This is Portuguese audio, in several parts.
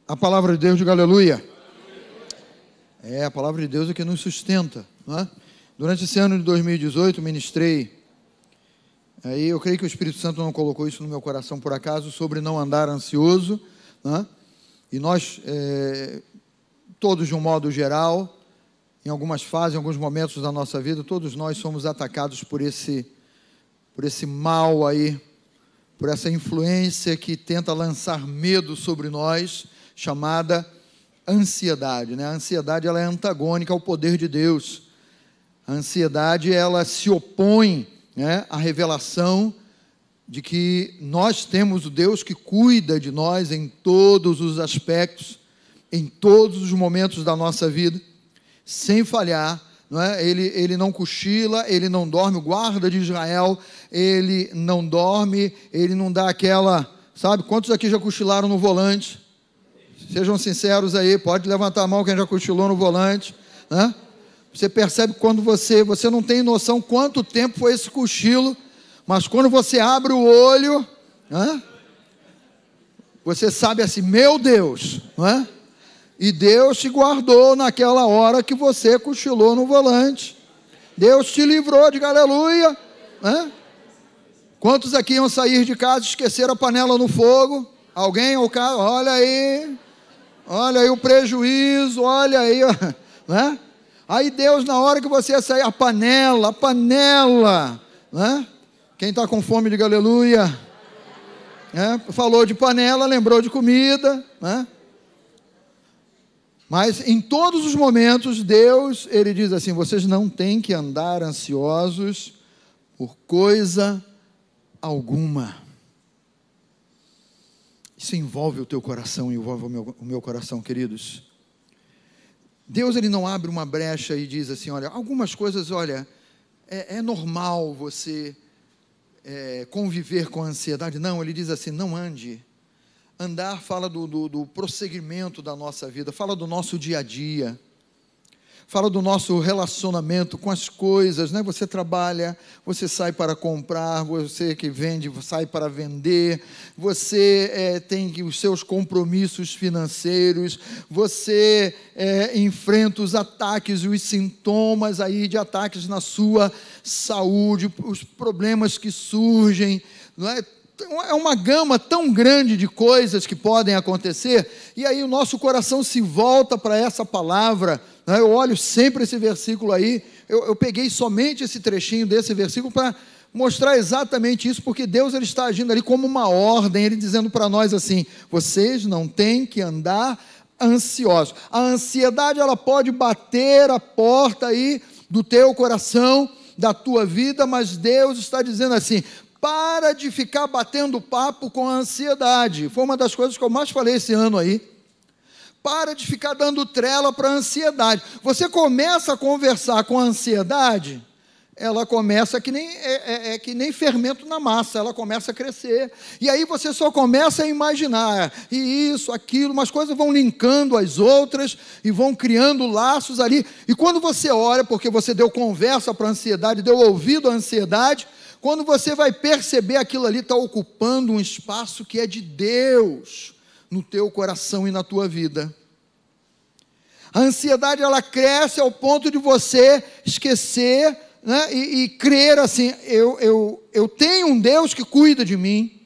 A palavra de Deus, diga aleluia. A palavra de Deus é que nos sustenta, não é? Durante esse ano de 2018, ministrei, aí eu creio que o Espírito Santo não colocou isso no meu coração por acaso, sobre não andar ansioso, não é? E nós, todos de um modo geral, em algumas fases, em alguns momentos da nossa vida, todos nós somos atacados por esse mal aí, por essa influência que tenta lançar medo sobre nós, chamada ansiedade, né? A ansiedade, ela é antagônica ao poder de Deus. A ansiedade, ela se opõe, né, à revelação de que nós temos o Deus que cuida de nós em todos os aspectos, em todos os momentos da nossa vida, sem falhar, não é? Ele não cochila, ele não dorme, o guarda de Israel, ele não dorme, ele não dá aquela, sabe, quantos aqui já cochilaram no volante? Sejam sinceros aí, pode levantar a mão quem já cochilou no volante, né? Você percebe quando você não tem noção quanto tempo foi esse cochilo, mas quando você abre o olho, né, você sabe assim, meu Deus, não é? E Deus te guardou naquela hora que você cochilou no volante. Deus te livrou, diga aleluia, né? Quantos aqui iam sair de casa e esqueceram a panela no fogo? Alguém ou cara? Olha aí o prejuízo, olha aí, né? Aí Deus, na hora que você ia sair, a panela, né? Quem está com fome, diga aleluia. Falou de panela, lembrou de comida, né? Mas em todos os momentos, Deus, Ele diz assim, vocês não têm que andar ansiosos por coisa alguma. Isso envolve o teu coração, envolve o meu coração, queridos. Deus, Ele não abre uma brecha e diz assim, olha, algumas coisas, olha, é normal você conviver com a ansiedade. Não, Ele diz assim, não ande. Andar fala do prosseguimento da nossa vida, fala do nosso dia a dia, fala do nosso relacionamento com as coisas, né? Você trabalha, você sai para comprar, você que vende, sai para vender, você tem os seus compromissos financeiros, você enfrenta os ataques e os sintomas aí de ataques na sua saúde, os problemas que surgem, não é? É uma gama tão grande de coisas que podem acontecer, e aí o nosso coração se volta para essa palavra, né? Eu olho sempre esse versículo aí, eu peguei somente esse trechinho desse versículo para mostrar exatamente isso, porque Deus, Ele está agindo ali como uma ordem, Ele dizendo para nós assim, vocês não têm que andar ansiosos. A ansiedade, ela pode bater a porta aí do teu coração, da tua vida, mas Deus está dizendo assim, para de ficar batendo papo com a ansiedade. Foi uma das coisas que eu mais falei esse ano aí. Para de ficar dando trela para a ansiedade. Você começa a conversar com a ansiedade, ela começa que nem fermento na massa, ela começa a crescer. E aí você só começa a imaginar, e isso, aquilo, umas coisas vão linkando as outras, e vão criando laços ali. E quando você ora, porque você deu conversa para a ansiedade, deu ouvido à ansiedade, quando você vai perceber aquilo ali está ocupando um espaço que é de Deus no teu coração e na tua vida. A ansiedade, ela cresce ao ponto de você esquecer, né, e crer assim, eu tenho um Deus que cuida de mim,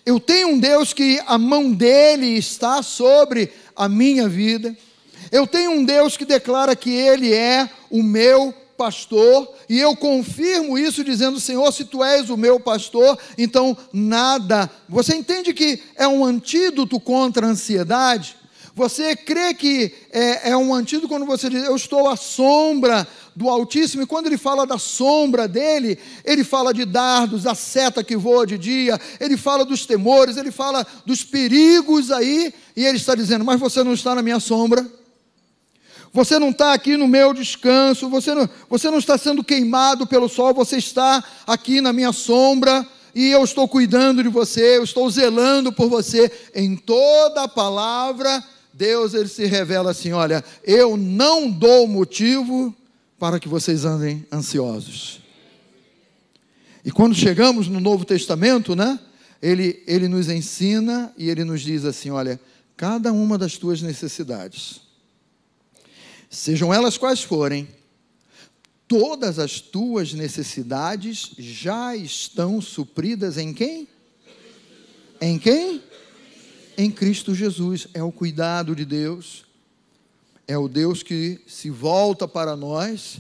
eu tenho um Deus que a mão dEle está sobre a minha vida, eu tenho um Deus que declara que Ele é o meu pastor, e eu confirmo isso dizendo, Senhor, se Tu és o meu pastor, então nada, você entende que é um antídoto contra a ansiedade? Você crê que é um antídoto quando você diz, eu estou à sombra do Altíssimo, e quando Ele fala da sombra dEle, Ele fala de dardos, da seta que voa de dia, Ele fala dos temores, Ele fala dos perigos aí, e Ele está dizendo, mas você não está na minha sombra, você não está aqui no meu descanso, você não está sendo queimado pelo sol, você está aqui na minha sombra, e eu estou cuidando de você, eu estou zelando por você. Em toda a palavra, Deus, Ele se revela assim, olha, eu não dou motivo para que vocês andem ansiosos. E quando chegamos no Novo Testamento, né, ele nos ensina e Ele nos diz assim, olha, cada uma das tuas necessidades. Sejam elas quais forem, todas as tuas necessidades já estão supridas em quem? Em quem? Em Cristo Jesus. É o cuidado de Deus. É o Deus que se volta para nós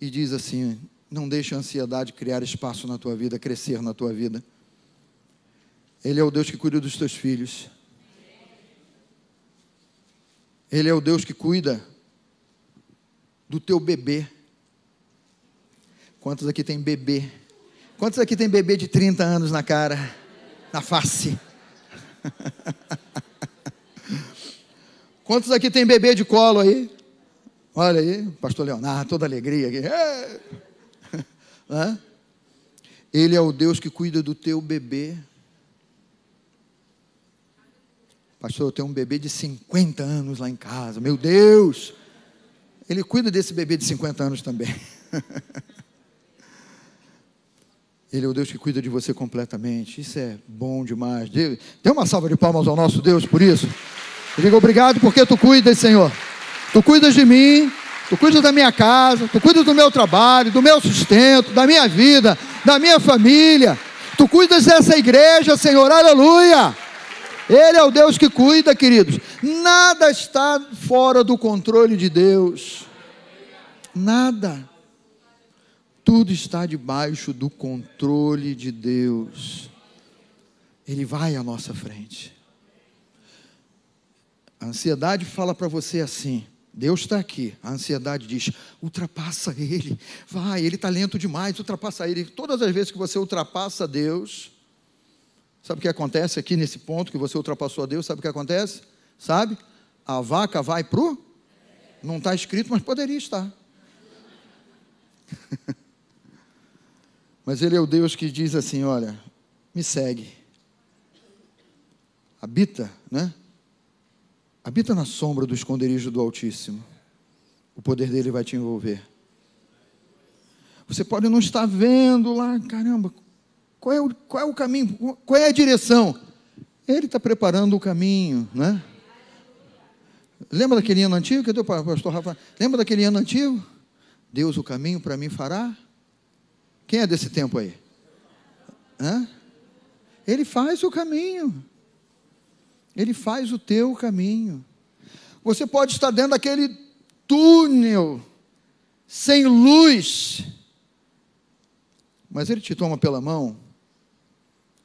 e diz assim: não deixe a ansiedade criar espaço na tua vida, crescer na tua vida. Ele é o Deus que cuida dos teus filhos. Ele é o Deus que cuida do teu bebê. Quantos aqui tem bebê? Quantos aqui tem bebê de 30 anos na cara, na face? Quantos aqui tem bebê de colo aí? Olha aí, pastor Leonardo, toda alegria aqui. Ele é o Deus que cuida do teu bebê. Pastor, eu tenho um bebê de 50 anos lá em casa. Meu Deus! Ele cuida desse bebê de 50 anos também. Ele é o Deus que cuida de você completamente. Isso é bom demais. Dê uma salva de palmas ao nosso Deus por isso. Eu digo obrigado porque tu cuidas, Senhor. Tu cuidas de mim, tu cuidas da minha casa, tu cuidas do meu trabalho, do meu sustento, da minha vida, da minha família. Tu cuidas dessa igreja, Senhor. Aleluia! Ele é o Deus que cuida, queridos. Nada está fora do controle de Deus. Nada. Tudo está debaixo do controle de Deus. Ele vai à nossa frente. A ansiedade fala para você assim: Deus está aqui. A ansiedade diz: ultrapassa Ele. Vai, Ele está lento demais, ultrapassa Ele. Todas as vezes que você ultrapassa Deus, sabe o que acontece aqui nesse ponto que você ultrapassou a Deus? Sabe o que acontece? Sabe? A vaca vai pro... Não está escrito, mas poderia estar. Mas Ele é o Deus que diz assim: olha, me segue. Habita, né? Habita na sombra do esconderijo do Altíssimo. O poder dele vai te envolver. Você pode não estar vendo lá, caramba, qual é o caminho, qual é a direção? Ele está preparando o caminho, né? Lembra daquele ano antigo? Cadê o pastor Rafa? Lembra daquele ano antigo? Deus o caminho para mim fará? Quem é desse tempo aí? Ele faz o caminho. Ele faz o teu caminho. Você pode estar dentro daquele túnel, sem luz, mas Ele te toma pela mão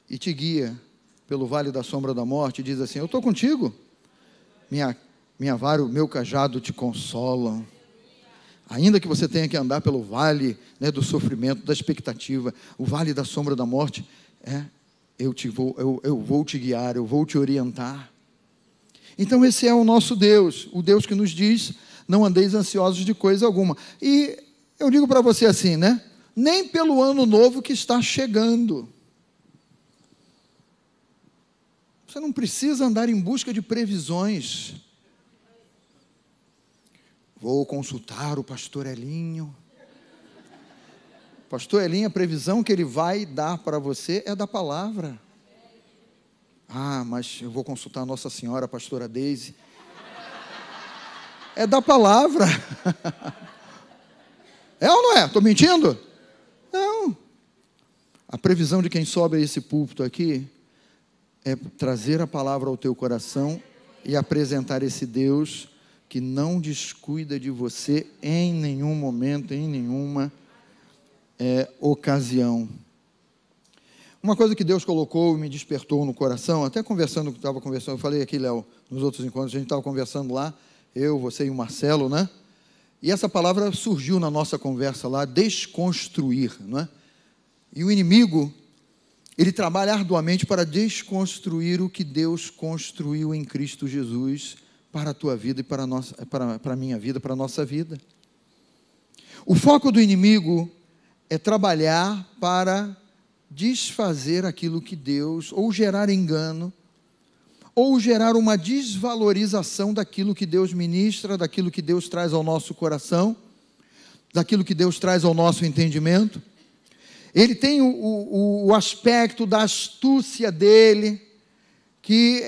e te guia pelo vale da sombra da morte e diz assim: eu estou contigo. Minha vara, o meu cajado te consolam. Ainda que você tenha que andar pelo vale, né, do sofrimento, da expectativa, o vale da sombra da morte, eu vou te guiar, eu vou te orientar. Então esse é o nosso Deus, o Deus que nos diz: não andeis ansiosos de coisa alguma. E eu digo para você assim, né? Nem pelo ano novo que está chegando. Você não precisa andar em busca de previsões. Vou consultar o pastor Elinho. Pastor Elinho, a previsão que ele vai dar para você é da palavra. Ah, mas eu vou consultar a Nossa Senhora, a pastora Deise. É da palavra. É ou não é? Estou mentindo? Não. A previsão de quem sobe a esse púlpito aqui é trazer a palavra ao teu coração e apresentar esse Deus que não descuida de você em nenhum momento, em nenhuma ocasião. Uma coisa que Deus colocou e me despertou no coração, até estava conversando, eu falei aqui, Léo, nos outros encontros, a gente estava conversando lá, eu, você e o Marcelo, né? E essa palavra surgiu na nossa conversa lá: desconstruir, não é? E o inimigo, ele trabalha arduamente para desconstruir o que Deus construiu em Cristo Jesus para a tua vida e para a minha vida, para a nossa vida. O foco do inimigo é trabalhar para desfazer aquilo que Deus, ou gerar engano, ou gerar uma desvalorização daquilo que Deus ministra, daquilo que Deus traz ao nosso coração, daquilo que Deus traz ao nosso entendimento. Ele tem o aspecto da astúcia dele, que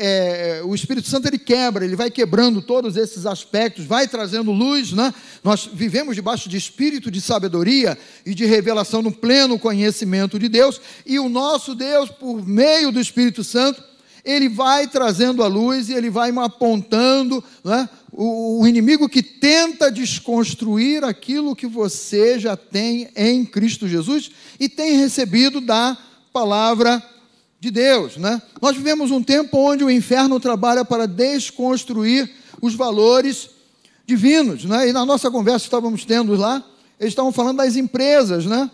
o Espírito Santo ele quebra, ele vai quebrando todos esses aspectos, vai trazendo luz, né? Nós vivemos debaixo de espírito de sabedoria e de revelação no pleno conhecimento de Deus, e o nosso Deus, por meio do Espírito Santo, ele vai trazendo a luz e ele vai apontando, né, o inimigo que tenta desconstruir aquilo que você já tem em Cristo Jesus e tem recebido da palavra de Deus, né? Nós vivemos um tempo onde o inferno trabalha para desconstruir os valores divinos, né? E na nossa conversa que estávamos tendo lá, eles estavam falando das empresas, né?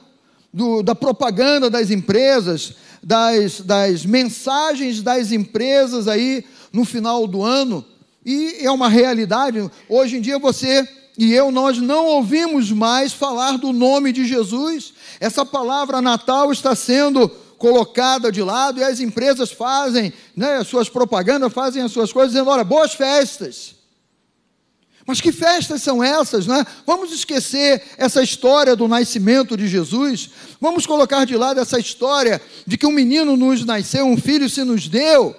Da propaganda das empresas, das mensagens das empresas aí no final do ano, e é uma realidade. Hoje em dia você e eu, nós não ouvimos mais falar do nome de Jesus. Essa palavra Natal está sendo colocada de lado, e as empresas fazem, né, as suas propagandas, fazem as suas coisas, dizendo, olha, boas festas. Mas que festas são essas, né? Vamos esquecer essa história do nascimento de Jesus, vamos colocar de lado essa história de que um menino nos nasceu, um filho se nos deu,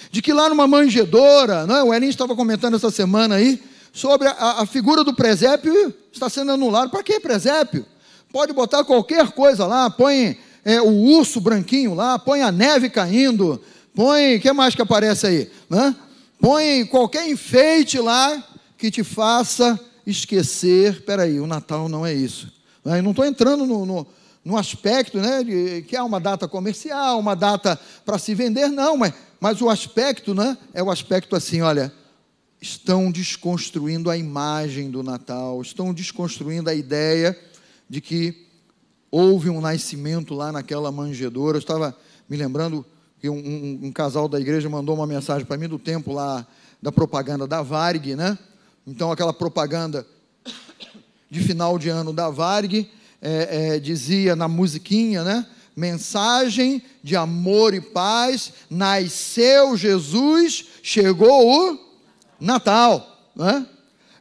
de que lá numa manjedoura, né, o Elinho estava comentando essa semana aí, sobre a figura do presépio está sendo anulado. Para que presépio? Pode botar qualquer coisa lá, põe o urso branquinho lá, põe a neve caindo, põe, o que mais que aparece aí? Né? Põe qualquer enfeite lá que te faça esquecer, espera aí, o Natal não é isso. Eu não estou entrando no aspecto, né, que é uma data comercial, uma data para se vender, não, mas o aspecto, né, é o aspecto assim, olha, estão desconstruindo a imagem do Natal, estão desconstruindo a ideia de que houve um nascimento lá naquela manjedoura. Eu estava me lembrando que um casal da igreja mandou uma mensagem para mim do tempo lá da propaganda da Varig, né? Então, aquela propaganda de final de ano da Varig dizia na musiquinha, né? Mensagem de amor e paz, nasceu Jesus, chegou o Natal, né?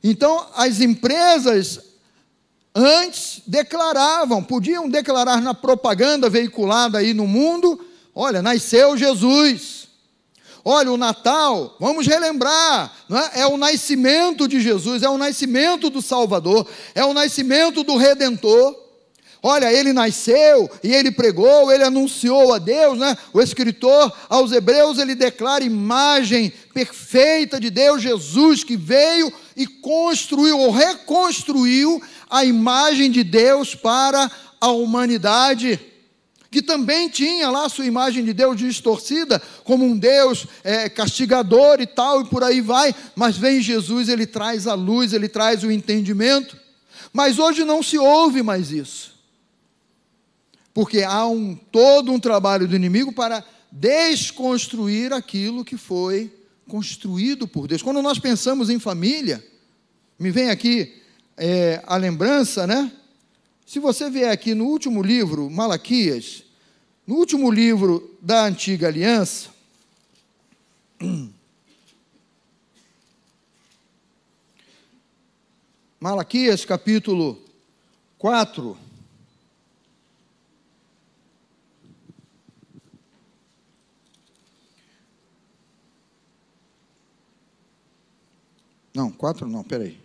Então, as empresas antes declaravam, podiam declarar na propaganda veiculada aí no mundo, olha, nasceu Jesus. Olha, o Natal, vamos relembrar, não é? É o nascimento de Jesus, é o nascimento do Salvador, é o nascimento do Redentor. Olha, ele nasceu e ele pregou, ele anunciou a Deus, né? O escritor aos Hebreus, ele declara a imagem perfeita de Deus, Jesus, que veio e construiu ou reconstruiu a imagem de Deus para a humanidade, que também tinha lá a sua imagem de Deus distorcida, como um Deus castigador e tal, e por aí vai, mas vem Jesus, ele traz a luz, ele traz o entendimento. Mas hoje não se ouve mais isso, porque há todo um trabalho do inimigo para desconstruir aquilo que foi construído por Deus. Quando nós pensamos em família, me vem aqui a lembrança, né? Se você vier aqui no último livro, Malaquias, no último livro da Antiga Aliança, Malaquias capítulo 4, não, 4 não, peraí.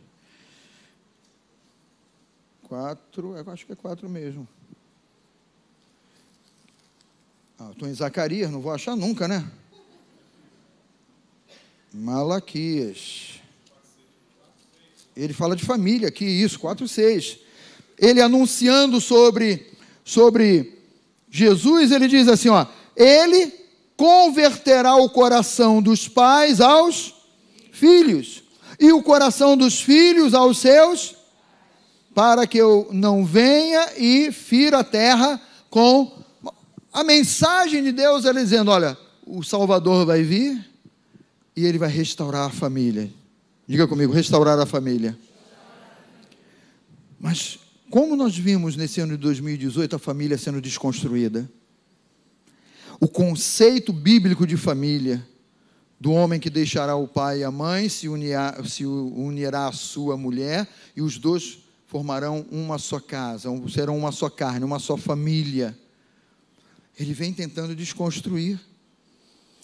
4, eu acho que é 4 mesmo. Estou em Zacarias, não vou achar nunca, né? Malaquias. Ele fala de família aqui, isso, 4:6. Ele anunciando sobre Jesus, ele diz assim, ó, ele converterá o coração dos pais aos filhos, e o coração dos filhos aos seus, para que eu não venha e fira a terra com... A mensagem de Deus, ele dizendo, olha, o Salvador vai vir e ele vai restaurar a família. Diga comigo, restaurar a família. Mas como nós vimos nesse ano de 2018 a família sendo desconstruída? O conceito bíblico de família, do homem que deixará o pai e a mãe, se unirá à sua mulher, e os dois formarão uma só casa, serão uma só carne, uma só família. Ele vem tentando desconstruir.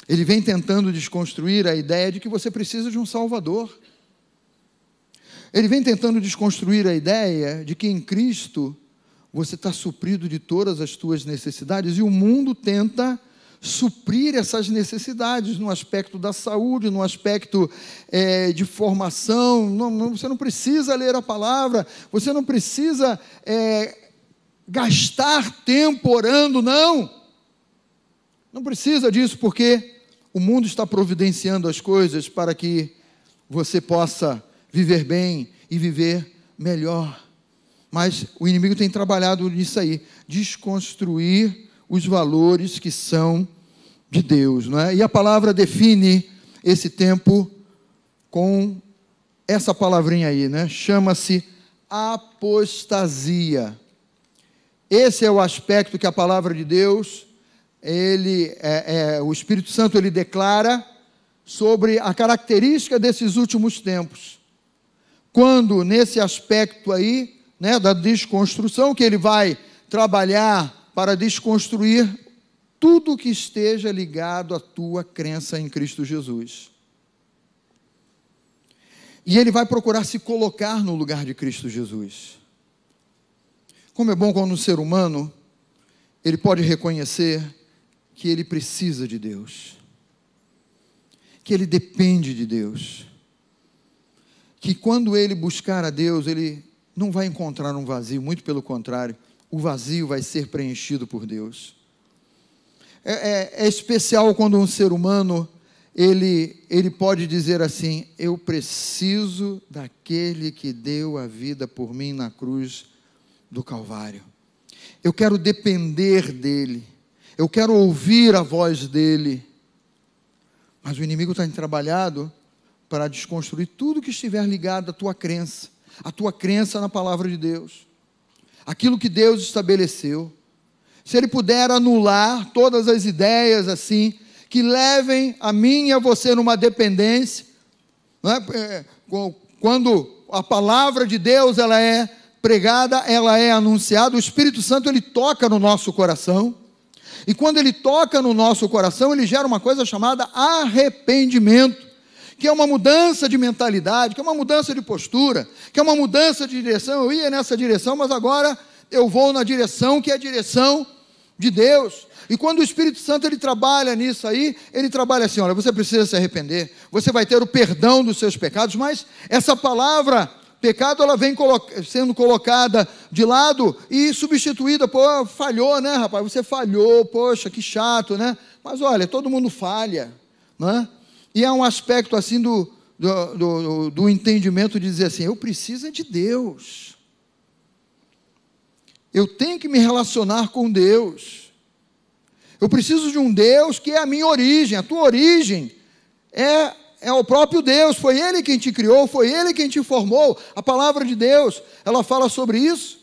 Ele vem tentando desconstruir a ideia de que você precisa de um Salvador. Ele vem tentando desconstruir a ideia de que em Cristo você está suprido de todas as suas necessidades, e o mundo tenta suprir essas necessidades no aspecto da saúde, no aspecto de formação. Você não precisa ler a palavra, você não precisa gastar tempo orando, não precisa disso, porque o mundo está providenciando as coisas para que você possa viver bem e viver melhor. Mas o inimigo tem trabalhado nisso aí, desconstruir os valores que são de Deus, não é? E a palavra define esse tempo com essa palavrinha aí, né? Chama-se apostasia. Esse é o aspecto que a palavra de Deus, o Espírito Santo, ele declara sobre a característica desses últimos tempos. Quando nesse aspecto aí, né, da desconstrução, que ele vai trabalhar para desconstruir tudo que esteja ligado à tua crença em Cristo Jesus. E ele vai procurar se colocar no lugar de Cristo Jesus. Como é bom quando um ser humano, ele pode reconhecer que ele precisa de Deus, que ele depende de Deus, que quando ele buscar a Deus, ele não vai encontrar um vazio, muito pelo contrário, o vazio vai ser preenchido por Deus. É especial quando um ser humano, ele pode dizer assim: eu preciso daquele que deu a vida por mim na cruz do Calvário. Eu quero depender dele, eu quero ouvir a voz dele. Mas o inimigo está trabalhado para desconstruir tudo que estiver ligado à tua crença na palavra de Deus, aquilo que Deus estabeleceu. Se ele puder anular todas as ideias assim, que levem a mim e a você numa dependência, não é? Quando a palavra de Deus ela é pregada, ela é anunciada, o Espírito Santo ele toca no nosso coração, e quando ele toca no nosso coração, ele gera uma coisa chamada arrependimento, que é uma mudança de mentalidade, que é uma mudança de postura, que é uma mudança de direção. Eu ia nessa direção, mas agora eu vou na direção que é a direção de Deus. E quando o Espírito Santo ele trabalha nisso aí, ele trabalha assim: olha, você precisa se arrepender, você vai ter o perdão dos seus pecados, mas essa palavra pecado, ela vem sendo colocada de lado e substituída. Pô, falhou, né, rapaz? Você falhou, poxa, que chato, né? Mas olha, todo mundo falha, né? E é um aspecto assim do entendimento de dizer assim: eu preciso de Deus, eu tenho que me relacionar com Deus, eu preciso de um Deus que é a minha origem. A tua origem é o próprio Deus, foi Ele quem te criou, foi Ele quem te formou. A palavra de Deus, ela fala sobre isso.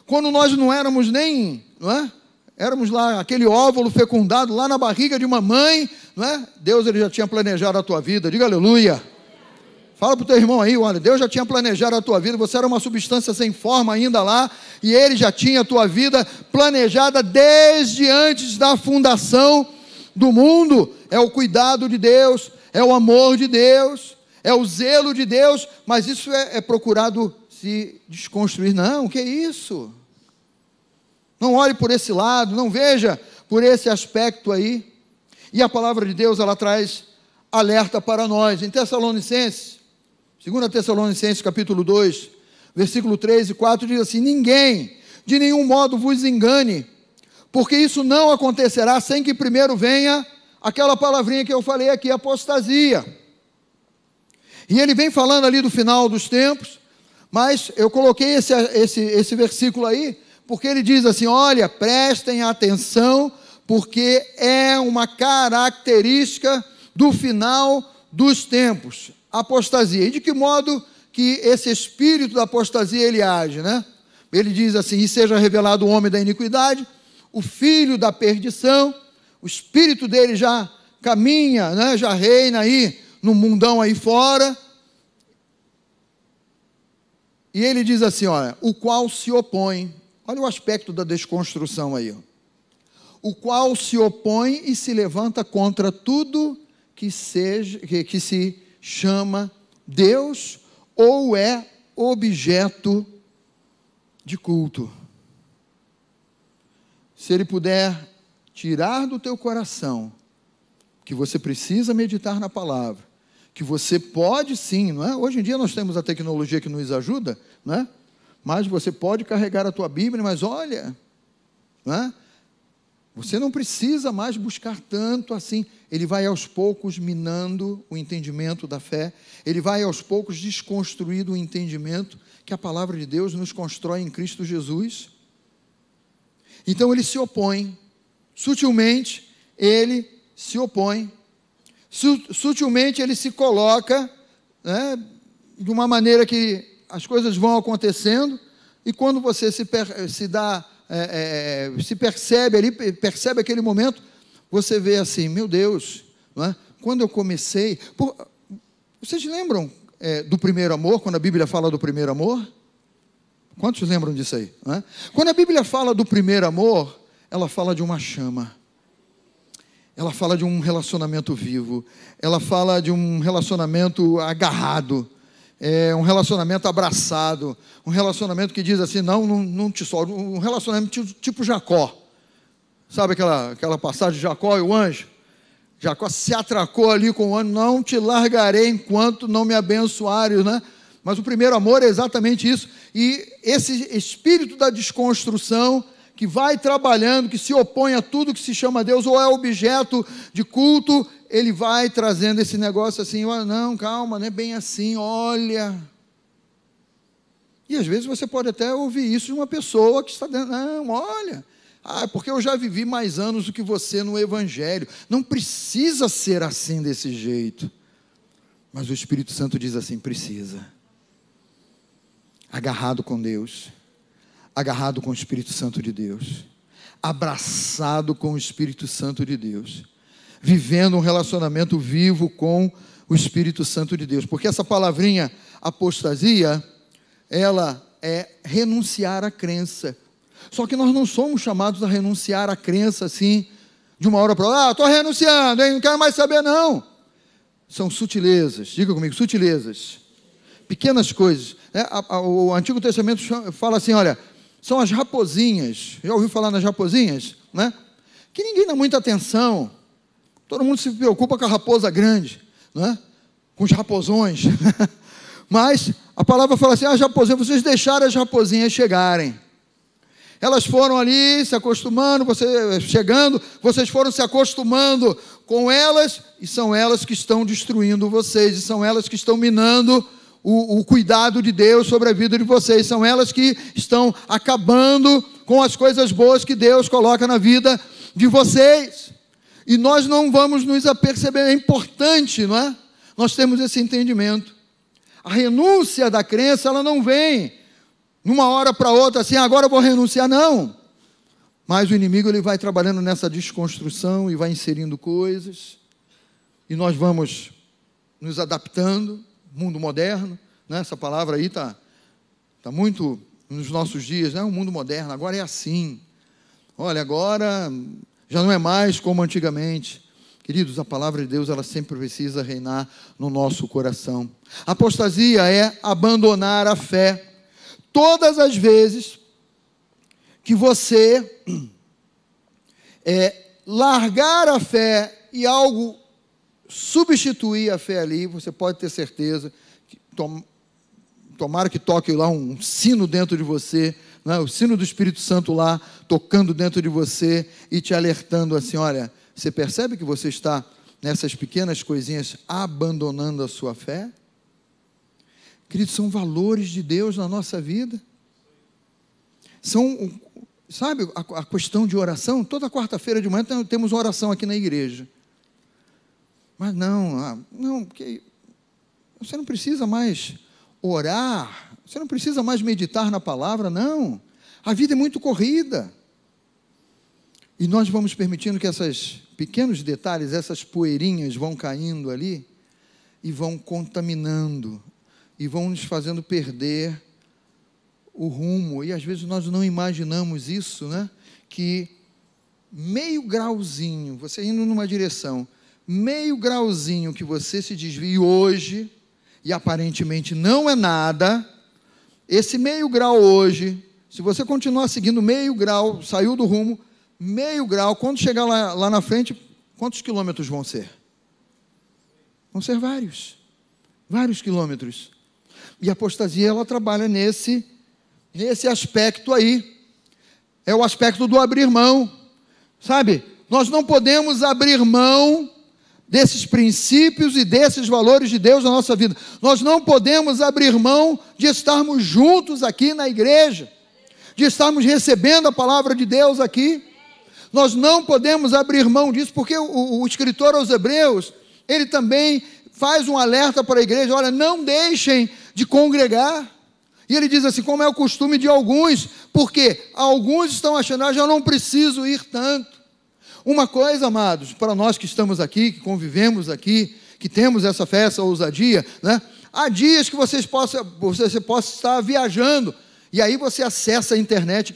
Quando nós não éramos nem, não é? Éramos lá, aquele óvulo fecundado lá na barriga de uma mãe, não é? Deus ele já tinha planejado a tua vida, diga aleluia. Fala para o teu irmão aí, olha, Deus já tinha planejado a tua vida, você era uma substância sem forma ainda lá, e Ele já tinha a tua vida planejada desde antes da fundação do mundo. É o cuidado de Deus, é o amor de Deus, é o zelo de Deus, mas isso é procurado se desconstruir. Não, o que é isso? Não olhe por esse lado, não veja por esse aspecto aí. E a palavra de Deus, ela traz alerta para nós. Em Tessalonicenses, 2 Tessalonicenses capítulo 2, versículo 3 e 4, diz assim: ninguém de nenhum modo vos engane, porque isso não acontecerá sem que primeiro venha aquela palavrinha que eu falei aqui, apostasia. E ele vem falando ali do final dos tempos, mas eu coloquei esse versículo aí, porque ele diz assim: olha, prestem atenção, porque é uma característica do final dos tempos, apostasia. E de que modo que esse espírito da apostasia ele age, né? Ele diz assim: e seja revelado o homem da iniquidade, o filho da perdição. O espírito dele já caminha, né? Já reina aí no mundão aí fora. E ele diz assim, olha, o qual se opõe. Olha o aspecto da desconstrução aí, ó. o qual se opõe e se levanta contra tudo que se chama Deus ou é objeto de culto. Se ele puder tirar do teu coração que você precisa meditar na palavra, que você pode sim, não é? Hoje em dia nós temos a tecnologia que nos ajuda, não é? Mas você pode carregar a tua Bíblia, mas olha, não é? Você não precisa mais buscar tanto assim. Ele vai aos poucos minando o entendimento da fé, ele vai aos poucos desconstruindo o entendimento que a palavra de Deus nos constrói em Cristo Jesus. Então ele se opõe, sutilmente ele se opõe, sutilmente ele se coloca, né, de uma maneira que as coisas vão acontecendo, e quando você se percebe ali, percebe aquele momento, você vê assim, meu Deus, não é? Quando eu comecei, vocês lembram do primeiro amor, quando a Bíblia fala do primeiro amor? Quantos lembram disso aí? Não é? Quando a Bíblia fala do primeiro amor, ela fala de uma chama, ela fala de um relacionamento vivo, ela fala de um relacionamento agarrado, um relacionamento abraçado, um relacionamento que diz assim, não te solto, um relacionamento tipo Jacó. Sabe aquela passagem de Jacó e o anjo? Jacó se atracou ali com o anjo, não te largarei enquanto não me abençoares, né? Mas o primeiro amor é exatamente isso, e esse espírito da desconstrução, que vai trabalhando, que se opõe a tudo que se chama Deus, ou é objeto de culto, ele vai trazendo esse negócio assim, não, calma, não é bem assim, olha. E às vezes você pode até ouvir isso de uma pessoa que está dentro, não, olha, porque eu já vivi mais anos do que você no Evangelho. Não precisa ser assim desse jeito. Mas o Espírito Santo diz assim, precisa. Agarrado com Deus, agarrado com o Espírito Santo de Deus, abraçado com o Espírito Santo de Deus, vivendo um relacionamento vivo com o Espírito Santo de Deus, porque essa palavrinha apostasia, ela é renunciar à crença, só que nós não somos chamados a renunciar à crença assim, de uma hora para outra, estou renunciando, hein? Não quero mais saber não, são sutilezas, diga comigo, sutilezas, pequenas coisas, o Antigo Testamento fala assim, olha, são as raposinhas, já ouviu falar nas raposinhas, né? Que ninguém dá muita atenção, todo mundo se preocupa com a raposa grande, né? Com os raposões, mas a palavra fala assim, as raposinhas, vocês deixaram as raposinhas chegarem, elas foram ali se acostumando, vocês foram se acostumando com elas, e são elas que estão destruindo vocês, e são elas que estão minando o cuidado de Deus sobre a vida de vocês, são elas que estão acabando com as coisas boas que Deus coloca na vida de vocês, e nós não vamos nos aperceber, é importante, não é? Nós temos esse entendimento, a renúncia da crença, ela não vem, numa hora para outra, assim, agora eu vou renunciar, não, mas o inimigo, ele vai trabalhando nessa desconstrução, e vai inserindo coisas, e nós vamos nos adaptando, mundo moderno, né? Essa palavra aí está muito nos nossos dias, né? O mundo moderno, agora é assim, olha, agora já não é mais como antigamente. Queridos, a palavra de Deus, ela sempre precisa reinar no nosso coração. Apostasia é abandonar a fé. Todas as vezes que você largar a fé e algo substituir a fé ali, você pode ter certeza, que tomara que toque lá um sino dentro de você, né? O sino do Espírito Santo lá, tocando dentro de você e te alertando assim, olha, você percebe que você está nessas pequenas coisinhas abandonando a sua fé? Queridos, são valores de Deus na nossa vida, sabe, a questão de oração, toda quarta-feira de manhã temos uma oração aqui na igreja, mas porque você não precisa mais orar, você não precisa mais meditar na palavra, não. A vida é muito corrida. E nós vamos permitindo que esses pequenos detalhes, essas poeirinhas vão caindo ali e vão contaminando e vão nos fazendo perder o rumo. E às vezes nós não imaginamos isso, né? Que meio grauzinho, você indo numa direção, meio grauzinho que você se desvie hoje, e aparentemente não é nada, esse meio grau hoje, se você continuar seguindo meio grau, saiu do rumo, meio grau, quando chegar lá na frente, quantos quilômetros vão ser? Vão ser vários quilômetros. E a apostasia, ela trabalha nesse aspecto aí, é o aspecto do abrir mão, sabe? Nós não podemos abrir mão desses princípios e desses valores de Deus na nossa vida. Nós não podemos abrir mão de estarmos juntos aqui na igreja, de estarmos recebendo a palavra de Deus aqui. Nós não podemos abrir mão disso, porque o escritor aos Hebreus, ele também faz um alerta para a igreja: olha, não deixem de congregar. E ele diz assim, como é o costume de alguns, porque alguns estão achando, já não preciso ir tanto. Uma coisa, amados, para nós que estamos aqui, que convivemos aqui, que temos essa fé, essa ousadia, né? Há dias que você possa estar viajando, e aí você acessa a internet,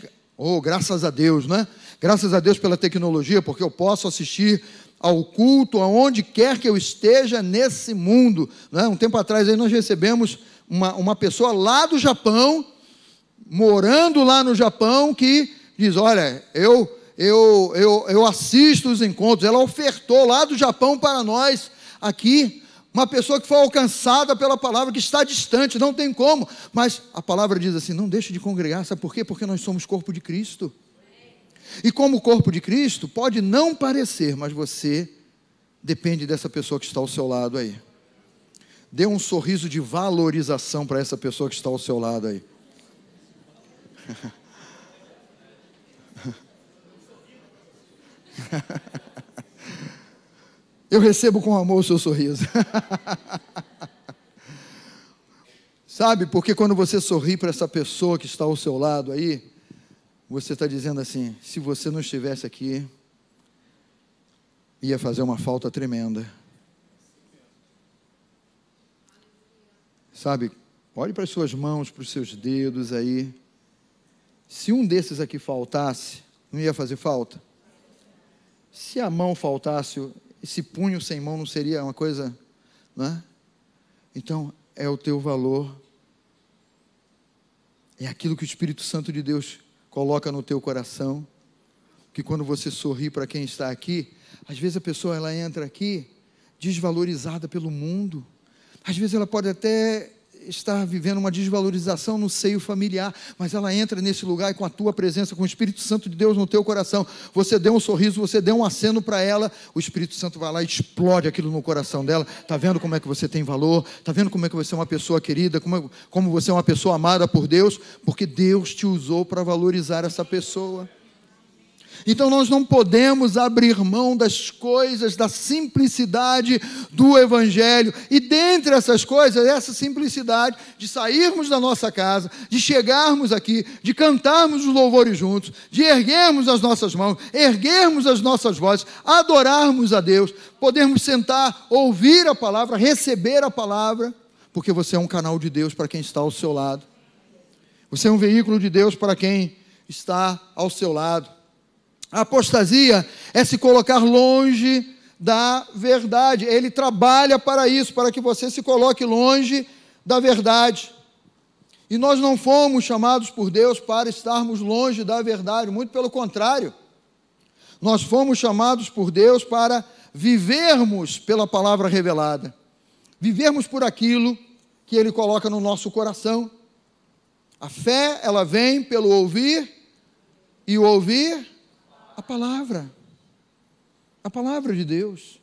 graças a Deus, né? Graças a Deus pela tecnologia, porque eu posso assistir ao culto, aonde quer que eu esteja nesse mundo, né? Um tempo atrás aí nós recebemos uma pessoa lá do Japão, morando lá no Japão, que diz, olha, eu assisto os encontros. Ela ofertou lá do Japão para nós, aqui, uma pessoa que foi alcançada pela palavra, que está distante, não tem como, mas a palavra diz assim, não deixe de congregar, sabe por quê? Porque nós somos corpo de Cristo, e como corpo de Cristo, pode não parecer, mas você depende dessa pessoa que está ao seu lado aí. Dê um sorriso de valorização para essa pessoa que está ao seu lado aí. Eu recebo com amor o seu sorriso. Sabe, porque quando você sorri para essa pessoa que está ao seu lado aí, você está dizendo assim, se você não estivesse aqui, ia fazer uma falta tremenda. Sabe, olhe para as suas mãos, para os seus dedos aí. Se um desses aqui faltasse, não ia fazer falta? Se a mão faltasse, esse punho sem mão não seria uma coisa, né? Então, é o teu valor, é aquilo que o Espírito Santo de Deus coloca no teu coração, que quando você sorri para quem está aqui, às vezes a pessoa ela entra aqui desvalorizada pelo mundo, às vezes ela pode até estar vivendo uma desvalorização no seio familiar, mas ela entra nesse lugar e com a tua presença, com o Espírito Santo de Deus no teu coração, você deu um sorriso, você deu um aceno para ela, o Espírito Santo vai lá e explode aquilo no coração dela. Está vendo como é que você tem valor? Está vendo como é que você é uma pessoa querida? Como você é uma pessoa amada por Deus? Porque Deus te usou para valorizar essa pessoa. Então nós não podemos abrir mão das coisas, da simplicidade do Evangelho, e dentre essas coisas, essa simplicidade de sairmos da nossa casa, de chegarmos aqui, de cantarmos os louvores juntos, de erguermos as nossas mãos, erguermos as nossas vozes, adorarmos a Deus, podermos sentar, ouvir a palavra, receber a palavra, porque você é um canal de Deus para quem está ao seu lado, você é um veículo de Deus para quem está ao seu lado. A apostasia é se colocar longe da verdade. Ele trabalha para isso, para que você se coloque longe da verdade. E nós não fomos chamados por Deus para estarmos longe da verdade, muito pelo contrário. Nós fomos chamados por Deus para vivermos pela palavra revelada, vivermos por aquilo que Ele coloca no nosso coração. A fé, ela vem pelo ouvir, e o ouvir a palavra de Deus.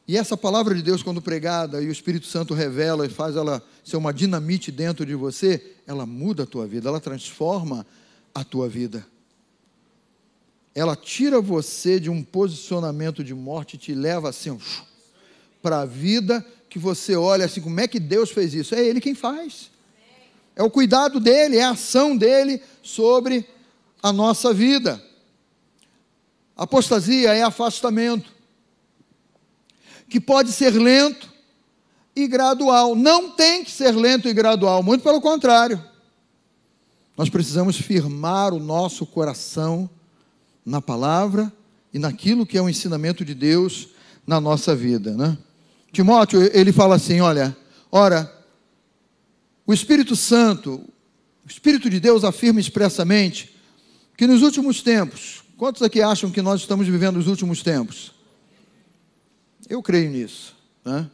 E essa palavra de Deus, quando pregada, e o Espírito Santo revela e faz ela ser uma dinamite dentro de você, ela muda a tua vida, ela transforma a tua vida. Ela tira você de um posicionamento de morte e te leva assim, para a vida, que você olha assim, como é que Deus fez isso? É Ele quem faz. É o cuidado dEle, é a ação dEle sobre a nossa vida. Apostasia é afastamento, que pode ser lento e gradual. Não tem que ser lento e gradual, muito pelo contrário. Nós precisamos firmar o nosso coração na palavra e naquilo que é o ensinamento de Deus na nossa vida, né? Timóteo, ele fala assim, olha, ora, o Espírito Santo, o Espírito de Deus afirma expressamente que nos últimos tempos, quantos aqui acham que nós estamos vivendo os últimos tempos? Eu creio nisso, né?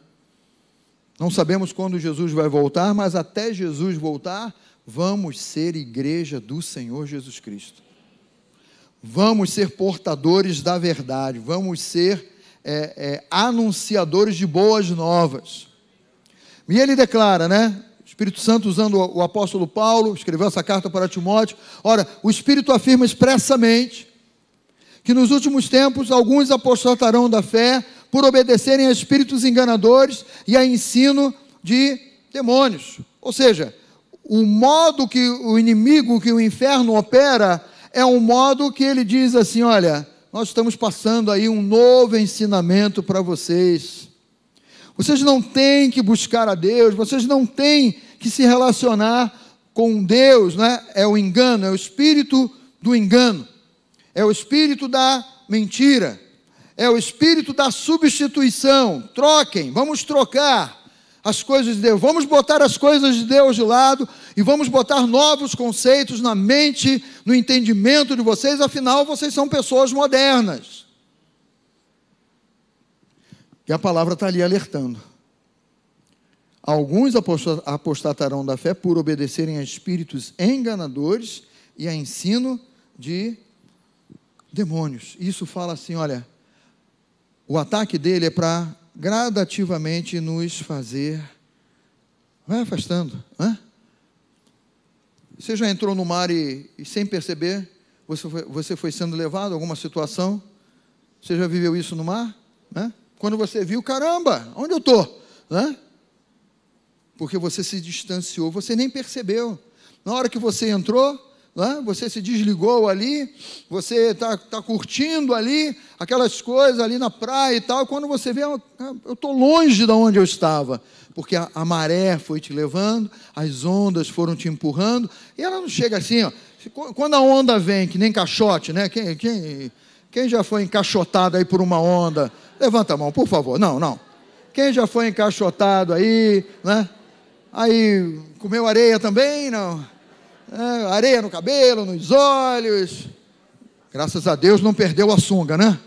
Não sabemos quando Jesus vai voltar, mas até Jesus voltar, vamos ser igreja do Senhor Jesus Cristo. Vamos ser portadores da verdade, vamos ser anunciadores de boas novas. E ele declara, né? O Espírito Santo, usando o apóstolo Paulo, escreveu essa carta para Timóteo. Ora, o Espírito afirma expressamente que nos últimos tempos alguns apostatarão da fé por obedecerem a espíritos enganadores e a ensino de demônios. Ou seja, o modo que o inimigo, que o inferno opera, é um modo que ele diz assim, olha, nós estamos passando aí um novo ensinamento para vocês. Vocês não têm que buscar a Deus, vocês não têm que se relacionar com Deus, né? É o engano, é o espírito do engano, é o espírito da mentira, é o espírito da substituição. Troquem, vamos trocar as coisas de Deus, vamos botar as coisas de Deus de lado e vamos botar novos conceitos na mente, no entendimento de vocês, afinal vocês são pessoas modernas. E a palavra está ali alertando. Alguns apostatarão da fé por obedecerem a espíritos enganadores e a ensino de demônios. Isso fala assim, olha, o ataque dele é para gradativamente nos fazer, vai afastando, né? Você já entrou no mar e sem perceber, você foi sendo levado a alguma situação? Você já viveu isso no mar? Né? Quando você viu, caramba, onde eu estou? Né? Porque você se distanciou, você nem percebeu. Na hora que você entrou, né, você se desligou ali, você está curtindo ali, aquelas coisas ali na praia e tal, e quando você vê, eu estou longe de onde eu estava, porque a maré foi te levando, as ondas foram te empurrando, e ela não chega assim, ó, quando a onda vem, que nem caixote, né? Quem já foi encaixotado aí por uma onda? Levanta a mão, por favor. Não. Quem já foi encaixotado aí, né? Aí, comeu areia também? Não. Areia no cabelo, nos olhos. Graças a Deus não perdeu a sunga, né?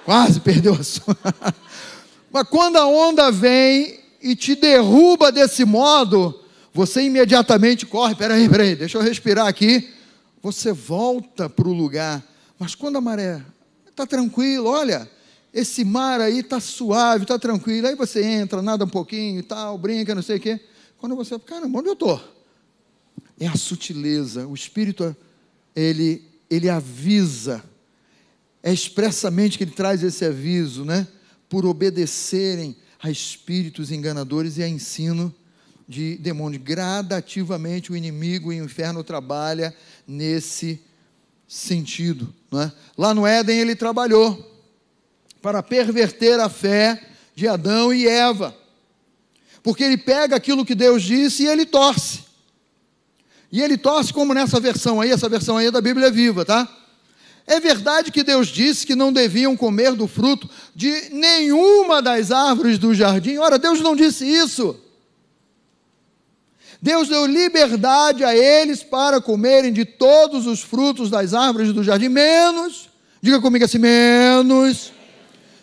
Quase perdeu a sunga. Mas quando a onda vem e te derruba desse modo, você imediatamente corre, peraí, deixa eu respirar aqui. Você volta para o lugar. Mas quando a maré está tranquilo, olha, esse mar aí está suave, está tranquilo. Aí você entra, nada um pouquinho e tal, brinca, não sei o quê. Quando você, caramba, onde eu estou? É a sutileza. O Espírito, ele avisa. É expressamente que ele traz esse aviso, né? Por obedecerem a espíritos enganadores e a ensino de demônios. Gradativamente o inimigo e o inferno trabalha nesse sentido, não é? Lá no Éden ele trabalhou para perverter a fé de Adão e Eva, porque ele pega aquilo que Deus disse e ele torce. E ele torce como nessa versão aí, essa versão aí da Bíblia Viva, tá? É verdade que Deus disse que não deviam comer do fruto de nenhuma das árvores do jardim. Ora, Deus não disse isso. Deus deu liberdade a eles para comerem de todos os frutos das árvores do jardim, menos, diga comigo assim, menos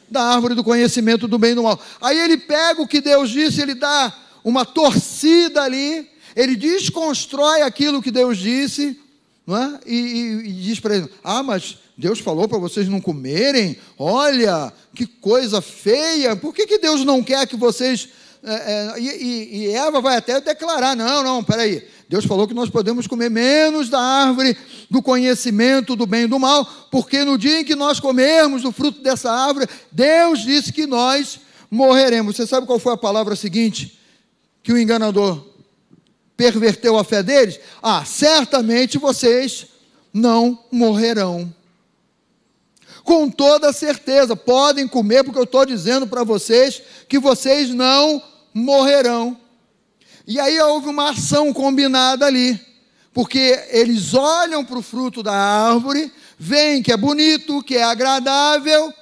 da árvore do conhecimento do bem e do mal. Aí ele pega o que Deus disse, ele dá uma torcida ali, ele desconstrói aquilo que Deus disse, não é? E diz para ele, mas Deus falou para vocês não comerem, olha, que coisa feia, por que Deus não quer que vocês... E Eva vai até declarar, não, peraí, Deus falou que nós podemos comer menos da árvore do conhecimento do bem e do mal, porque no dia em que nós comermos do fruto dessa árvore, Deus disse que nós morreremos. Você sabe qual foi a palavra seguinte que o enganador perverteu a fé deles? Certamente vocês não morrerão. Com toda certeza, podem comer, porque eu estou dizendo para vocês que vocês não morrerão. E aí houve uma ação combinada ali, porque eles olham para o fruto da árvore, veem que é bonito, que é agradável,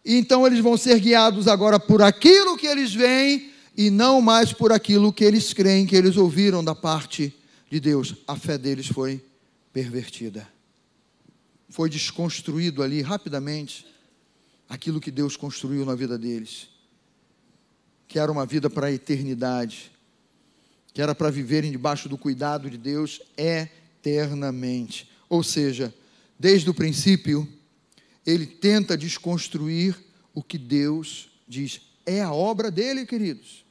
então eles vão ser guiados agora por aquilo que eles veem e não mais por aquilo que eles creem, que eles ouviram da parte de Deus. A fé deles foi pervertida. Foi desconstruído ali rapidamente aquilo que Deus construiu na vida deles, que era uma vida para a eternidade, que era para viverem debaixo do cuidado de Deus eternamente. Ou seja, desde o princípio, ele tenta desconstruir o que Deus diz. É a obra dele, queridos.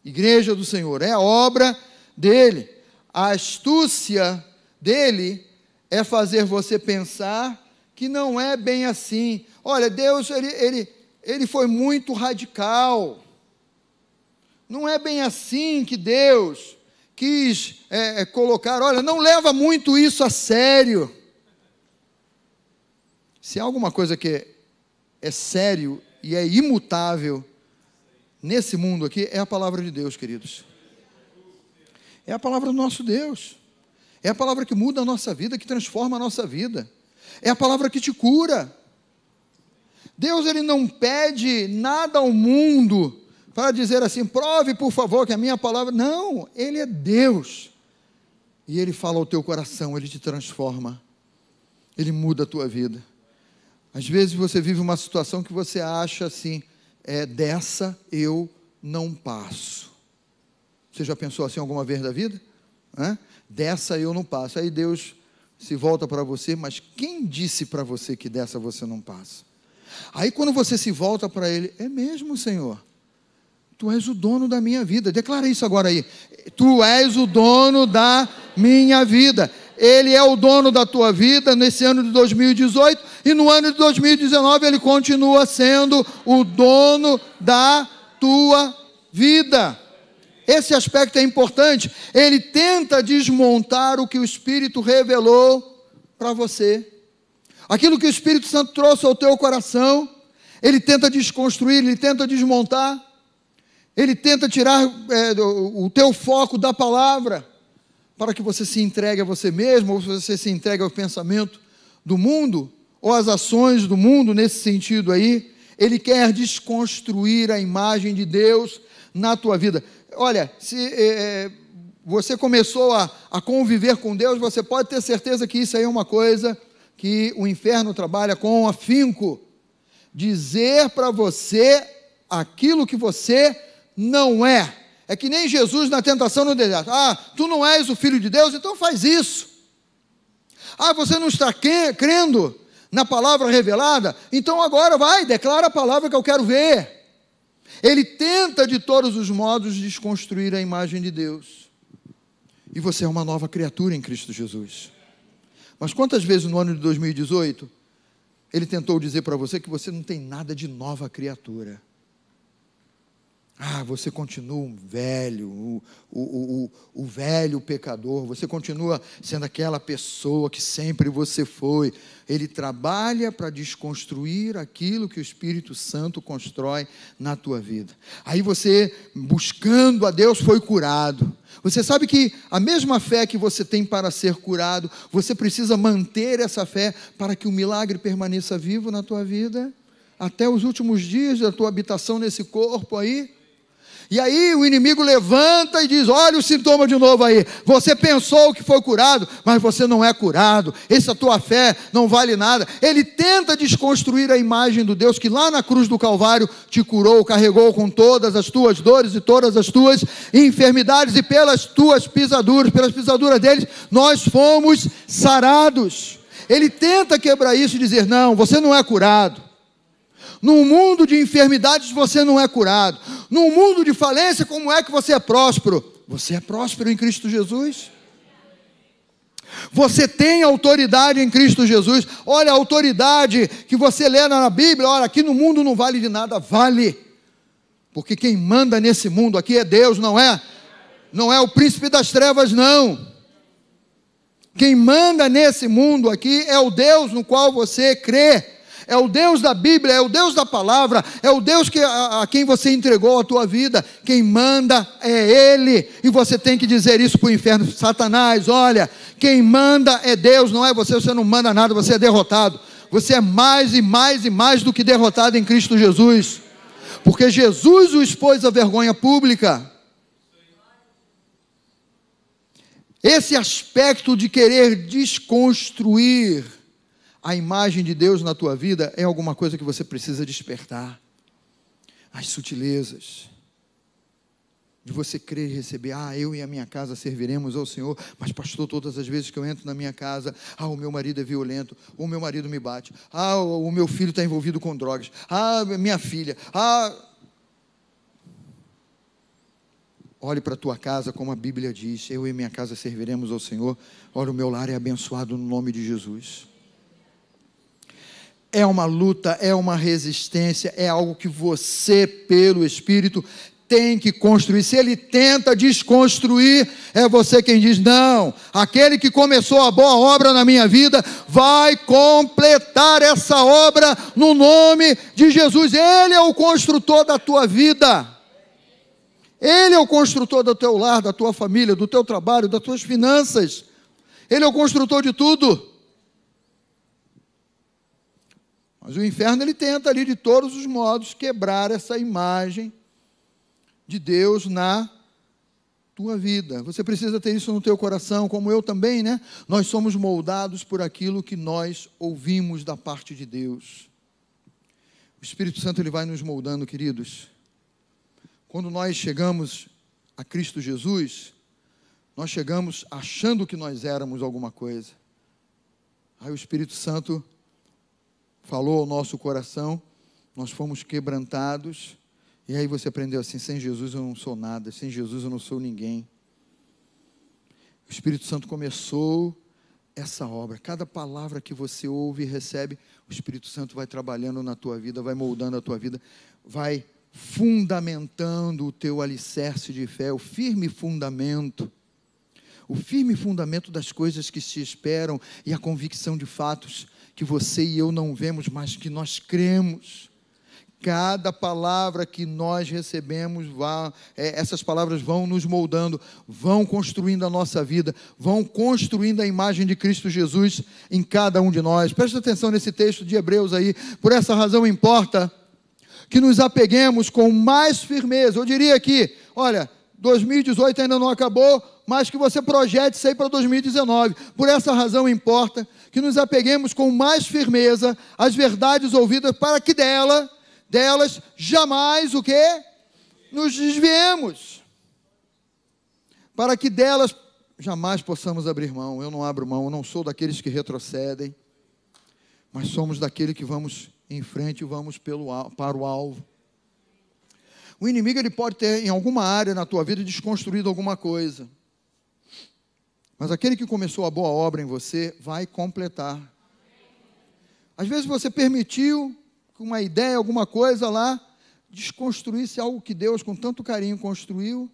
Igreja do Senhor, é a obra dele. A astúcia dele é fazer você pensar que não é bem assim. Olha, Deus, ele foi muito radical. Não é bem assim que Deus quis colocar. Olha, não leva muito isso a sério. Se há alguma coisa que é sério e é imutável nesse mundo aqui, é a palavra de Deus, queridos. É a palavra do nosso Deus. É a palavra que muda a nossa vida, que transforma a nossa vida. É a palavra que te cura. Deus, ele não pede nada ao mundo para dizer assim, prove por favor que a minha palavra... Não, ele é Deus. E ele fala ao teu coração, ele te transforma. Ele muda a tua vida. Às vezes você vive uma situação que você acha assim, dessa eu não passo. Você já pensou assim alguma vez da vida? Dessa eu não passo. Aí Deus se volta para você, mas quem disse para você que dessa você não passa? Aí quando você se volta para ele, é mesmo, Senhor, tu és o dono da minha vida. Declara isso agora aí. Tu és o dono da minha vida. Ele é o dono da tua vida nesse ano de 2018 e no ano de 2019 ele continua sendo o dono da tua vida. Esse aspecto é importante. Ele tenta desmontar o que o Espírito revelou para você. Aquilo que o Espírito Santo trouxe ao teu coração, ele tenta desconstruir, ele tenta desmontar. Ele tenta tirar o teu foco da palavra, para que você se entregue a você mesmo, ou você se entregue ao pensamento do mundo, ou às ações do mundo, nesse sentido aí. Ele quer desconstruir a imagem de Deus na tua vida. Olha, se você começou a conviver com Deus, você pode ter certeza que isso aí é uma coisa que o inferno trabalha com afinco. Dizer para você aquilo que você não é. É que nem Jesus na tentação no deserto. Tu não és o Filho de Deus, então faz isso. Você não está crendo na palavra revelada? Então agora vai, declara a palavra que eu quero ver. Ele tenta de todos os modos desconstruir a imagem de Deus. E você é uma nova criatura em Cristo Jesus. Mas quantas vezes no ano de 2018, ele tentou dizer para você que você não tem nada de nova criatura? Você continua um velho, o velho pecador, você continua sendo aquela pessoa que sempre você foi. Ele trabalha para desconstruir aquilo que o Espírito Santo constrói na tua vida. Aí você, buscando a Deus, foi curado. Você sabe que a mesma fé que você tem para ser curado, você precisa manter essa fé para que o milagre permaneça vivo na tua vida, até os últimos dias da tua habitação nesse corpo aí. E aí o inimigo levanta e diz, olha o sintoma de novo aí, você pensou que foi curado, mas você não é curado, essa tua fé não vale nada. Ele tenta desconstruir a imagem do Deus que lá na cruz do Calvário te curou, carregou com todas as tuas dores e todas as tuas enfermidades, e pelas tuas pisaduras, pelas pisaduras deles, nós fomos sarados. Ele tenta quebrar isso e dizer, não, você não é curado. Num mundo de enfermidades você não é curado. Num mundo de falência, como é que você é próspero? Você é próspero em Cristo Jesus. Você tem autoridade em Cristo Jesus. Olha, a autoridade que você lê na Bíblia, olha, aqui no mundo não vale de nada, vale. Porque quem manda nesse mundo aqui é Deus, não é? Não é o príncipe das trevas, não. Quem manda nesse mundo aqui é o Deus no qual você crê. É o Deus da Bíblia, é o Deus da palavra, é o Deus a quem você entregou a tua vida. Quem manda é Ele, e você tem que dizer isso para o inferno. Satanás, olha, quem manda é Deus, não é você, você não manda nada, você é derrotado. Você é mais e mais e mais do que derrotado em Cristo Jesus, porque Jesus o expôs à vergonha pública. Esse aspecto de querer desconstruir a imagem de Deus na tua vida é alguma coisa que você precisa despertar. As sutilezas de você crer e receber. Eu e a minha casa serviremos ao Senhor. Mas pastor, todas as vezes que eu entro na minha casa, o meu marido é violento, o meu marido me bate, o meu filho está envolvido com drogas, minha filha, Olhe para a tua casa, como a Bíblia diz, eu e minha casa serviremos ao Senhor. Olha, o meu lar é abençoado no nome de Jesus. É uma luta, é uma resistência, é algo que você, pelo Espírito, tem que construir. Se ele tenta desconstruir, é você quem diz: não, aquele que começou a boa obra na minha vida, vai completar essa obra no nome de Jesus. Ele é o construtor da tua vida. Ele é o construtor do teu lar, da tua família, do teu trabalho, das tuas finanças. Ele é o construtor de tudo. Mas o inferno, ele tenta ali de todos os modos quebrar essa imagem de Deus na tua vida. Você precisa ter isso no teu coração, como eu também, né? Nós somos moldados por aquilo que nós ouvimos da parte de Deus. O Espírito Santo, ele vai nos moldando, queridos. Quando nós chegamos a Cristo Jesus, nós chegamos achando que nós éramos alguma coisa. Aí o Espírito Santo falou ao nosso coração, nós fomos quebrantados, e aí você aprendeu assim: sem Jesus eu não sou nada, sem Jesus eu não sou ninguém. O Espírito Santo começou essa obra. Cada palavra que você ouve e recebe, o Espírito Santo vai trabalhando na tua vida, vai moldando a tua vida, vai fundamentando o teu alicerce de fé, o firme fundamento das coisas que se esperam e a convicção de fatos que você e eu não vemos, mas que nós cremos. Cada palavra que nós recebemos, essas palavras vão nos moldando, vão construindo a nossa vida, vão construindo a imagem de Cristo Jesus em cada um de nós. Presta atenção nesse texto de Hebreus aí. Por essa razão importa que nos apeguemos com mais firmeza. Eu diria que, olha, 2018 ainda não acabou, mas que você projete isso aí para 2019. Por essa razão importa que nos apeguemos com mais firmeza às verdades ouvidas, para que delas jamais o quê? Nos desviemos. Para que delas jamais possamos abrir mão. Eu não abro mão, eu não sou daqueles que retrocedem, mas somos daqueles que vamos em frente e vamos para o alvo. O inimigo, ele pode ter em alguma área na tua vida desconstruído alguma coisa, mas aquele que começou a boa obra em você vai completar. Às vezes você permitiu que uma ideia, alguma coisa lá desconstruísse algo que Deus com tanto carinho construiu,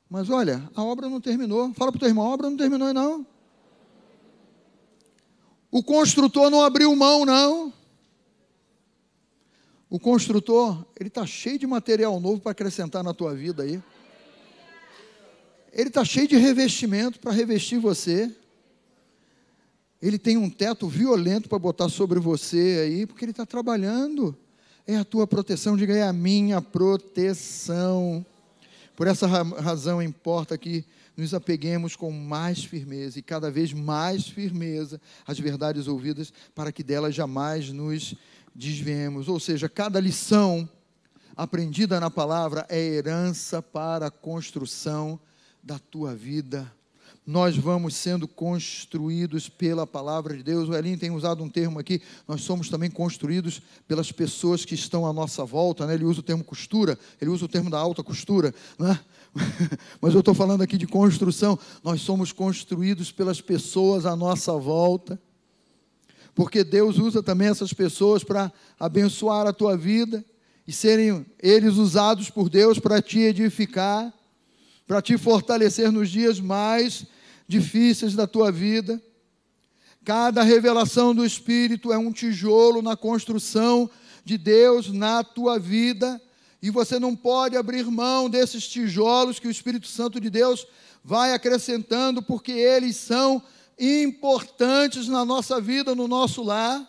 mas olha, a obra não terminou. Fala para o teu irmão: a obra não terminou não. O construtor não abriu mão não. O construtor, ele está cheio de material novo para acrescentar na tua vida aí. Ele está cheio de revestimento para revestir você. Ele tem um teto violento para botar sobre você aí, porque ele está trabalhando. É a tua proteção, diga: é a minha proteção. Por essa razão importa que nos apeguemos com mais firmeza, e cada vez mais firmeza, às verdades ouvidas, para que delas jamais nos desviemos. Ou seja, cada lição aprendida na palavra é herança para a construção da tua vida. Nós vamos sendo construídos pela palavra de Deus. O Elinho tem usado um termo aqui: nós somos também construídos pelas pessoas que estão à nossa volta, né? Ele usa o termo costura, ele usa o termo da alta costura, né? Mas eu estou falando aqui de construção. Nós somos construídos pelas pessoas à nossa volta, porque Deus usa também essas pessoas para abençoar a tua vida e serem eles usados por Deus para te edificar, para te fortalecer nos dias mais difíceis da tua vida. Cada revelação do Espírito é um tijolo na construção de Deus na tua vida, e você não pode abrir mão desses tijolos que o Espírito Santo de Deus vai acrescentando, porque eles são importantes na nossa vida, no nosso lar.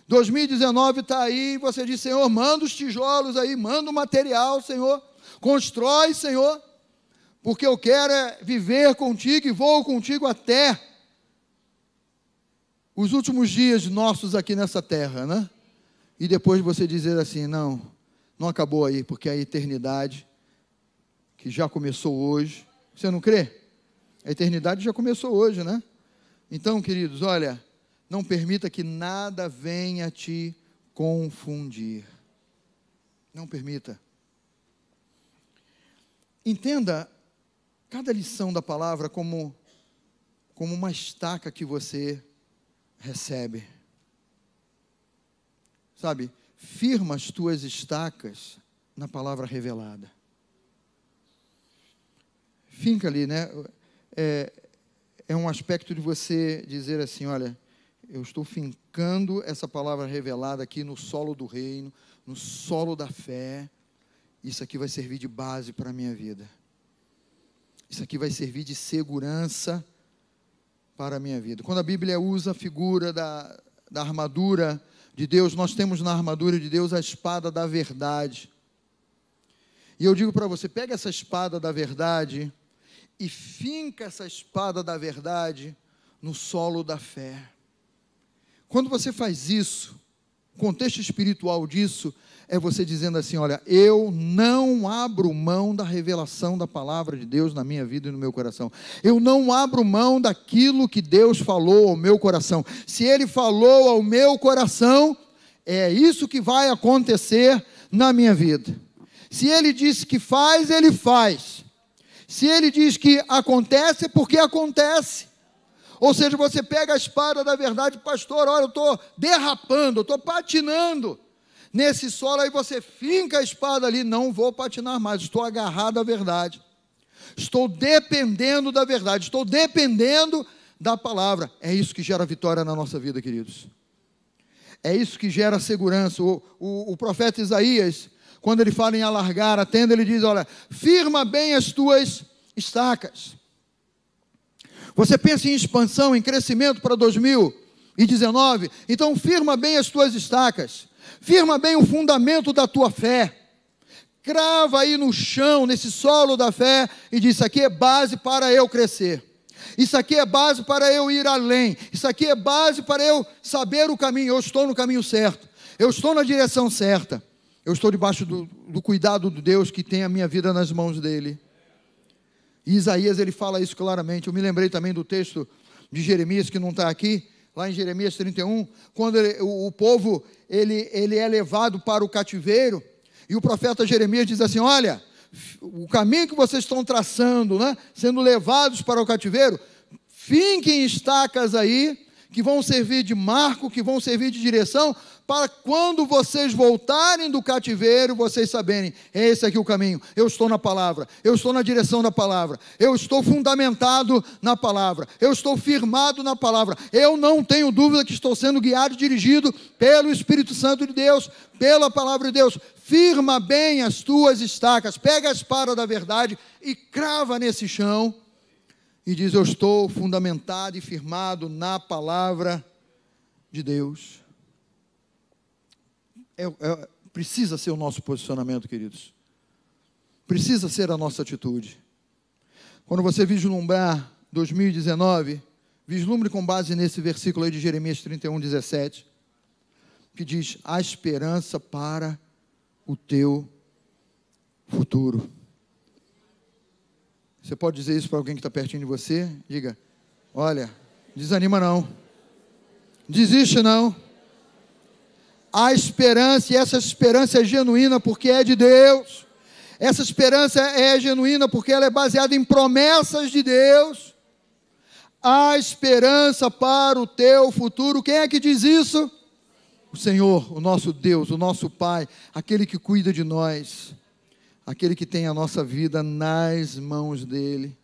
2019 está aí, você diz: Senhor, manda os tijolos aí, manda o material, Senhor, constrói, Senhor, porque eu quero viver contigo e vou contigo até os últimos dias nossos aqui nessa terra, né? E depois você dizer assim: não acabou aí, porque a eternidade, que já começou hoje, você não crê? A eternidade já começou hoje, né? Então, queridos, olha, não permita que nada venha te confundir. Não permita. Entenda cada lição da palavra como uma estaca que você recebe. Sabe, firma as tuas estacas na palavra revelada. Finca ali, né? É um aspecto de você dizer assim: olha, eu estou fincando essa palavra revelada aqui no solo do reino, no solo da fé. Isso aqui vai servir de base para a minha vida. Isso aqui vai servir de segurança para a minha vida. Quando a Bíblia usa a figura da armadura de Deus, nós temos na armadura de Deus a espada da verdade. E eu digo para você: pega essa espada da verdade e finca essa espada da verdade no solo da fé. Quando você faz isso, o contexto espiritual disso é você dizendo assim: olha, eu não abro mão da revelação da palavra de Deus na minha vida e no meu coração. Eu não abro mão daquilo que Deus falou ao meu coração. Se Ele falou ao meu coração, é isso que vai acontecer na minha vida. Se Ele disse que faz, Ele faz. Se Ele diz que acontece, é porque acontece. Ou seja, você pega a espada da verdade: pastor, olha, eu estou derrapando, eu estou patinando nesse solo, aí você finca a espada ali: não vou patinar mais, estou agarrado à verdade, estou dependendo da verdade, estou dependendo da palavra. É isso que gera vitória na nossa vida, queridos. É isso que gera segurança. O profeta Isaías, quando ele fala em alargar a tenda, ele diz: olha, firma bem as tuas estacas. Você pensa em expansão, em crescimento para 2019, então firma bem as tuas estacas, firma bem o fundamento da tua fé, crava aí no chão, nesse solo da fé, e diz: isso aqui é base para eu crescer, isso aqui é base para eu ir além, isso aqui é base para eu saber o caminho. Eu estou no caminho certo, eu estou na direção certa, eu estou debaixo do cuidado de Deus, que tem a minha vida nas mãos dele. E Isaías, ele fala isso claramente. Eu me lembrei também do texto de Jeremias, que não está aqui, lá em Jeremias 31, quando o povo ele é levado para o cativeiro, e o profeta Jeremias diz assim: olha, o caminho que vocês estão traçando, né, sendo levados para o cativeiro, finquem estacas aí, que vão servir de marco, que vão servir de direção, para quando vocês voltarem do cativeiro, vocês saberem: é esse aqui o caminho, eu estou na palavra, eu estou na direção da palavra, eu estou fundamentado na palavra, eu estou firmado na palavra, eu não tenho dúvida que estou sendo guiado e dirigido pelo Espírito Santo de Deus, pela palavra de Deus. Firma bem as tuas estacas, pega a espada da verdade e crava nesse chão, e diz: eu estou fundamentado e firmado na palavra de Deus. Precisa ser o nosso posicionamento, queridos. Precisa ser a nossa atitude. Quando você vislumbrar 2019, vislumbre com base nesse versículo aí de Jeremias 31, 17, que diz: há esperança para o teu futuro. Você pode dizer isso para alguém que está pertinho de você? Diga: olha, desanima não, desiste não. Há esperança, e essa esperança é genuína porque é de Deus. Essa esperança é genuína porque ela é baseada em promessas de Deus. Há esperança para o teu futuro. Quem é que diz isso? O Senhor, o nosso Deus, o nosso Pai, aquele que cuida de nós, aquele que tem a nossa vida nas mãos dele.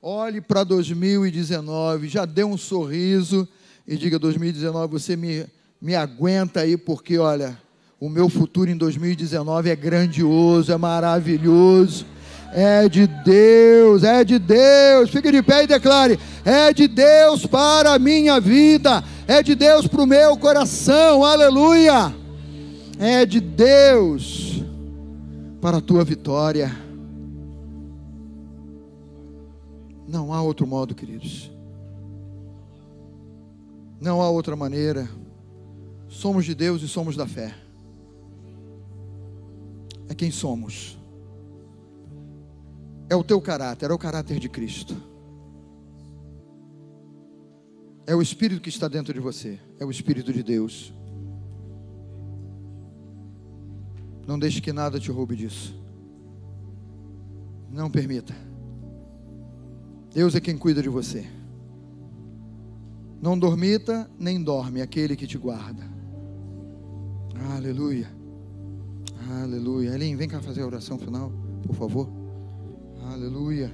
Olhe para 2019, já dê um sorriso, e diga: 2019, você me aguenta aí, porque olha, o meu futuro em 2019 é grandioso, é maravilhoso, é de Deus, é de Deus. Fique de pé e declare: é de Deus para a minha vida, é de Deus para o meu coração, aleluia, é de Deus para a tua vitória. Não há outro modo, queridos, não há outra maneira. Somos de Deus e somos da fé. É quem somos. É o teu caráter, é o caráter de Cristo. É o Espírito que está dentro de você, é o Espírito de Deus. Não deixe que nada te roube disso. Não permita. Deus é quem cuida de você. Não dormita, nem dorme aquele que te guarda. Aleluia. Aleluia. Elin, vem cá fazer a oração final, por favor. Aleluia.